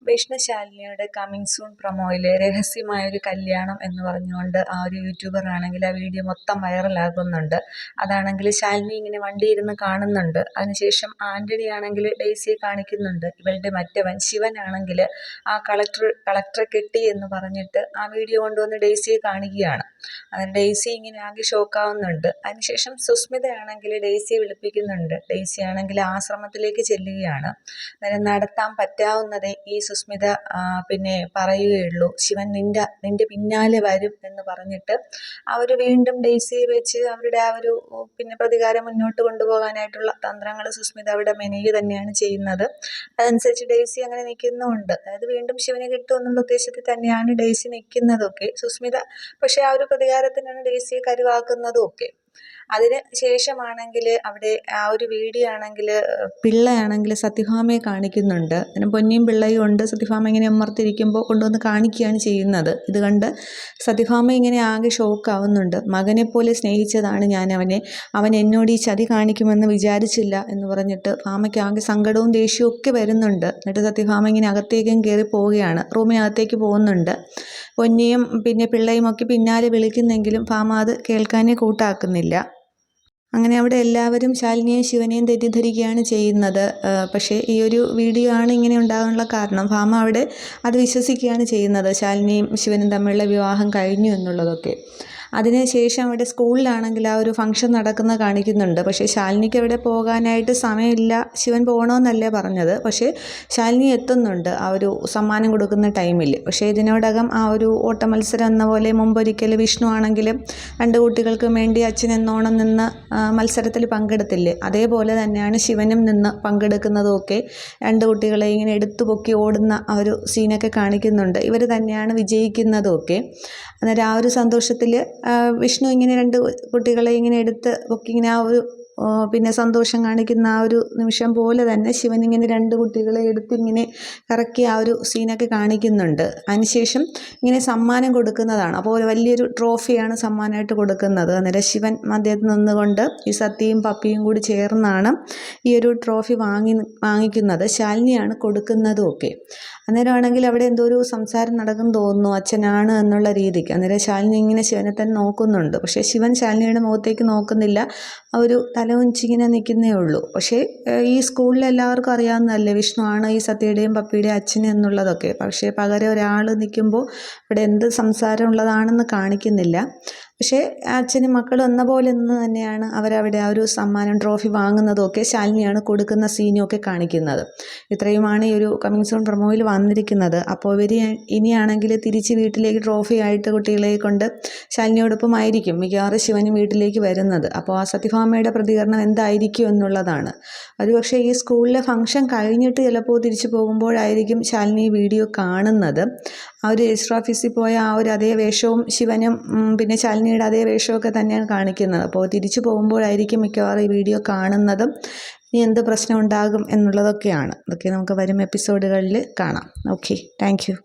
വിഷ്ണുശാലിനിയുടെ coming soon പ്രൊമോയിൽ രഹസ്യമായൊരു കല്യാണം എന്ന് പറഞ്ഞുകൊണ്ട് ആ ഒരു യൂട്യൂബർ ആണെങ്കിൽ ആ വീഡിയോ മൊത്തം വൈറലാകുന്നുണ്ട്. അതാണെങ്കിൽ ശാലിനി ഇങ്ങനെ വണ്ടിയിരുന്ന് കാണുന്നുണ്ട്. അതിനുശേഷം ആൻ്റണി ആണെങ്കിൽ ഡെയ്സിയെ കാണിക്കുന്നുണ്ട്. ഇവളുടെ മറ്റവൻ ശിവനാണെങ്കിൽ ആ കളക്ടറെ കെട്ടി എന്ന് പറഞ്ഞിട്ട് ആ വീഡിയോ കൊണ്ടുവന്ന് ഡെയ്സിയെ കാണിക്കുകയാണ്. അങ്ങനെ ഡെയ്സി ഇങ്ങനെ ആകെ ഷോക്കാവുന്നുണ്ട്. അതിനുശേഷം സുസ്മിതയാണെങ്കിൽ ഡെയ്സിയെ വിളിപ്പിക്കുന്നുണ്ട്. ഡെയ്സി ആണെങ്കിൽ ആശ്രമത്തിലേക്ക് ചെല്ലുകയാണ്. അന്നേരം നടത്താൻ പറ്റാവുന്നതേ ഈ സുസ്മിത പിന്നെ പറയുകയുള്ളൂ. ശിവൻ നിന്റെ പിന്നാലെ വരും എന്ന് പറഞ്ഞിട്ട് അവർ വീണ്ടും ഡെയ്സിയെ വെച്ച് അവരുടെ ആ ഒരു പിന്നെ പ്രതികാരം മുന്നോട്ട് കൊണ്ടുപോകാനായിട്ടുള്ള തന്ത്രങ്ങൾ സുസ്മിത അവിടെ മെനയുക തന്നെയാണ് ചെയ്യുന്നത്. അതനുസരിച്ച് ഡെയ്സി അങ്ങനെ നിൽക്കുന്നുമുണ്ട്. അതായത് വീണ്ടും ശിവനെ കിട്ടും എന്നുള്ള ഉദ്ദേശത്തിൽ തന്നെയാണ് ഡെയ്സി നിൽക്കുന്നതൊക്കെ. സുസ്മിത പക്ഷേ ആ ഒരു പ്രതികാരത്തിനാണ് ഡെയ്സിയെ കരുവാക്കുന്നതും ഒക്കെ. അതിന് ശേഷമാണെങ്കിൽ അവിടെ ആ ഒരു വീഡിയോ ആണെങ്കിൽ പിള്ളയാണെങ്കിൽ സത്യഭാമയെ കാണിക്കുന്നുണ്ട്. അങ്ങനെ പൊന്നിയും പിള്ളയും ഉണ്ട്. സത്യഭാമ ഇങ്ങനെ അമർത്തിരിക്കുമ്പോൾ കൊണ്ടുവന്ന് കാണിക്കുകയാണ് ചെയ്യുന്നത്. ഇത് കണ്ട് സത്യഭാമ ഇങ്ങനെ ആകെ ഷോക്കാവുന്നുണ്ട്. മകനെപ്പോലെ സ്നേഹിച്ചതാണ് ഞാൻ അവൻ എന്നോട് ഈ ചതി കാണിക്കുമെന്ന് വിചാരിച്ചില്ല എന്ന് പറഞ്ഞിട്ട് ഭാമയ്ക്ക് ആകെ സങ്കടവും ദേഷ്യവും ഒക്കെ വരുന്നുണ്ട്. എന്നിട്ട് സത്യഭാമ ഇങ്ങനെ അകത്തേക്കും കയറി പോവുകയാണ്. റൂമിനകത്തേക്ക് പോകുന്നുണ്ട്. പൊന്നിയും പിന്നെ പിള്ളയും ഒക്കെ പിന്നാലെ വിളിക്കുന്നെങ്കിലും ഭാമ അത് കേൾക്കാനേ കൂട്ടാക്കുന്നില്ല. അങ്ങനെ അവിടെ എല്ലാവരും ശാലിനിയെയും ശിവനെയും തെറ്റിദ്ധരിക്കുകയാണ് ചെയ്യുന്നത്. പക്ഷേ ഈ ഒരു വീഡിയോ ആണ് ഇങ്ങനെ ഉണ്ടാകാനുള്ള കാരണം. ഭാമ അവിടെ അത് വിശ്വസിക്കുകയാണ് ചെയ്യുന്നത്, ശാലിനിയും ശിവനും തമ്മിലുള്ള വിവാഹം കഴിഞ്ഞു എന്നുള്ളതൊക്കെ. അതിനുശേഷം അവിടെ സ്കൂളിലാണെങ്കിൽ ആ ഒരു ഫംഗ്ഷൻ നടക്കുന്നത് കാണിക്കുന്നുണ്ട്. പക്ഷേ ശാലിനിക്ക് അവിടെ പോകാനായിട്ട് സമയമില്ല. ശിവൻ പോകണമെന്നല്ലേ പറഞ്ഞത്. പക്ഷേ ശാലിനി എത്തുന്നുണ്ട് ആ ഒരു സമ്മാനം കൊടുക്കുന്ന ടൈമിൽ. പക്ഷേ ഇതിനോടകം ആ ഒരു ഓട്ട മത്സരം എന്ന പോലെ മുമ്പൊരിക്കൽ വിഷ്ണു ആണെങ്കിലും 2 കുട്ടികൾക്കും വേണ്ടി അച്ഛൻ എന്നോണം നിന്ന് മത്സരത്തിൽ പങ്കെടുത്തില്ലേ, അതേപോലെ തന്നെയാണ് ശിവനും നിന്ന് പങ്കെടുക്കുന്നതുമൊക്കെ. 2 കുട്ടികളെ ഇങ്ങനെ എടുത്തു പൊക്കി ഓടുന്ന ആ ഒരു സീനൊക്കെ കാണിക്കുന്നുണ്ട്. ഇവർ തന്നെയാണ് വിജയിക്കുന്നതുമൊക്കെ. അന്നേരം ആ ഒരു സന്തോഷത്തിൽ വിഷ്ണു ഇങ്ങനെ 2 കുട്ടികളെ ഇങ്ങനെ എടുത്ത് പൊക്കി ഇങ്ങനെ ആ ഒരു പിന്നെ സന്തോഷം കാണിക്കുന്ന ആ ഒരു നിമിഷം പോലെ തന്നെ ശിവൻ ഇങ്ങനെ 2 കുട്ടികളെ എടുത്ത് ഇങ്ങനെ കറക്കി ആ ഒരു സീനൊക്കെ കാണിക്കുന്നുണ്ട്. അതിനുശേഷം ഇങ്ങനെ സമ്മാനം കൊടുക്കുന്നതാണ്. അപ്പോൾ ഒരു വലിയൊരു ട്രോഫിയാണ് സമ്മാനമായിട്ട് കൊടുക്കുന്നത്. അന്നേരം ശിവൻ മധ്യത്തിൽ നിന്നുകൊണ്ട് ഈ സത്യയും പപ്പിയും കൂടി ചേർന്നാണ് ഈ ഒരു ട്രോഫി വാങ്ങിക്കുന്നത്. ശാലിനിയാണ് കൊടുക്കുന്നതും ഒക്കെ. അന്നേരമാണെങ്കിൽ അവിടെ എന്തോ ഒരു സംസാരം നടക്കും തോന്നുന്നു, അച്ഛനാണ് എന്നുള്ള രീതിക്ക്. അന്നേരം ശാലിനി ഇങ്ങനെ ശിവനെ തന്നെ നോക്കുന്നുണ്ട്. പക്ഷേ ശിവൻ ശാലിനിയുടെ മുഖത്തേക്ക് നോക്കുന്നില്ല. ആ ഒരു തല ഉഞ്ചിങ്ങനെ നിൽക്കുന്നേ ഉള്ളൂ. പക്ഷേ ഈ സ്കൂളിൽ എല്ലാവർക്കും അറിയാവുന്നതല്ലേ വിഷ്ണു ആണ് ഈ സത്യയുടെയും പപ്പിയുടെയും അച്ഛൻ എന്നുള്ളതൊക്കെ. പക്ഷേ പകരം ഒരാൾ നിൽക്കുമ്പോൾ ഇവിടെ എന്ത് സംസാരം ഉള്ളതാണെന്ന് കാണിക്കുന്നില്ല. പക്ഷേ അച്ഛനും മക്കളും എന്ന പോലെ ഒന്ന് തന്നെയാണ് അവരവിടെ ആ ഒരു സമ്മാനം ട്രോഫി വാങ്ങുന്നതൊക്കെ ശാലിനിയാണ് കൊടുക്കുന്ന സീനുമൊക്കെ കാണിക്കുന്നത്. ഇത്രയുമാണ് ഈ ഒരു കമ്മിങ് സൂൺ പ്രൊമോയിൽ വന്നിരിക്കുന്നത്. അപ്പോൾ ഇവർ ഇനിയാണെങ്കിൽ തിരിച്ച് വീട്ടിലേക്ക് ട്രോഫി ആയിട്ട് കുട്ടികളെ കൊണ്ട് ശാലിനിയോടൊപ്പമായിരിക്കും മിക്കവാറും ശിവനും വീട്ടിലേക്ക് വരുന്നത്. അപ്പോൾ ആ സത്യഭാമയുടെ പ്രതികരണം എന്തായിരിക്കും എന്നുള്ളതാണ്. ഒരുപക്ഷെ ഈ സ്കൂളിലെ ഫംഗ്ഷൻ കഴിഞ്ഞിട്ട് ചിലപ്പോൾ തിരിച്ചു പോകുമ്പോഴായിരിക്കും ശാലിനി വീഡിയോ കാണുന്നത്. ആ ഒരു രജിസ്റ്റർ ഓഫീസിൽ പോയ ആ ഒരു അതേ വേഷവും ശിവനും പിന്നെ ശാലിനിയുടെ അതേ വേഷമൊക്കെ തന്നെയാണ് കാണിക്കുന്നത്. അപ്പോൾ തിരിച്ചു പോകുമ്പോഴായിരിക്കും മിക്കവാറും ഈ വീഡിയോ കാണുന്നതും ഇനി എന്ത് പ്രശ്നം ഉണ്ടാകും എന്നുള്ളതൊക്കെയാണ്. അതൊക്കെ നമുക്ക് വരും എപ്പിസോഡുകളിൽ കാണാം. Okay, thank you.